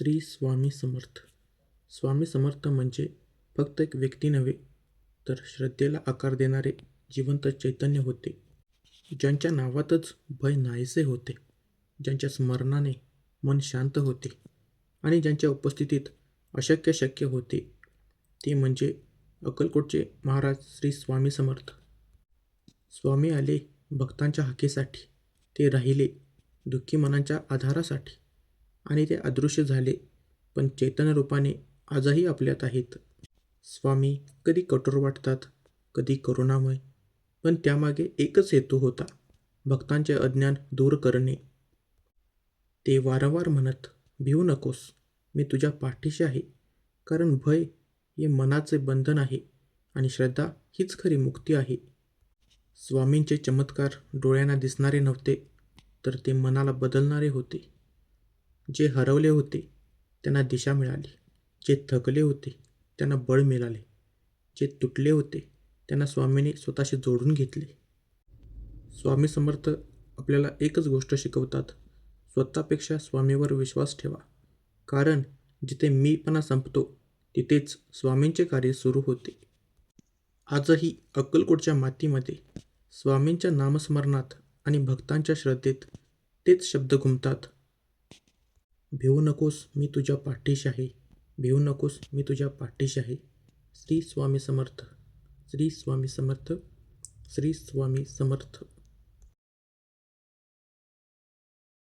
श्री स्वामी समर्थ. स्वामी समर्थ म्हणजे फक्त एक व्यक्ती नव्हे, तर श्रद्धेला आकार देणारे जिवंत चैतन्य होते, ज्यांच्या नावातच भय नाहीसे होते, ज्यांच्या स्मरणाने मन शांत होते आणि ज्यांच्या उपस्थितीत अशक्य शक्य होते. ते म्हणजे अक्कलकोटचे महाराज श्री स्वामी समर्थ. स्वामी आले भक्तांच्या हाकेसाठी, ते राहिले दुःखी मनांच्या आधारासाठी, आणि ते अदृश्य झाले पण चैतन्य रूपाने आजही आपल्यात आहेत. स्वामी कधी कठोर वाटतात, कधी करुणामय, पण त्यामागे एकच हेतू होता, भक्तांचे अज्ञान दूर करणे. ते वारंवार म्हणत, भिवू नकोस, मी तुझ्या पाठीशी आहे. कारण भय हे मनाचे बंधन आहे आणि श्रद्धा हीच खरी मुक्ती आहे. स्वामींचे चमत्कार डोळ्यांना दिसणारे नव्हते, तर ते मनाला बदलणारे होते. जे हरवले होते त्यांना दिशा मिळाली, जे थकले होते त्यांना बळ मिळाले, जे तुटले होते त्यांना स्वामींनी स्वतःशी जोडून घेतले. स्वामी समर्थ आपल्याला एकच गोष्ट शिकवतात, स्वतःपेक्षा स्वामीवर विश्वास ठेवा. कारण जिथे मीपणा संपतो तिथेच स्वामींचे कार्य सुरू होते. आजही अक्कलकोटच्या मातीमध्ये स्वामींच्या नामस्मरणात आणि भक्तांच्या श्रद्धेत तेच शब्द घुमतात. भिवू नकोस, मी तुझ्या पाठीशी आहे. भिवू नकोस, मी तुझ्या पाठीशी आहे. श्री स्वामी समर्थ. श्री स्वामी समर्थ. श्री स्वामी समर्थ.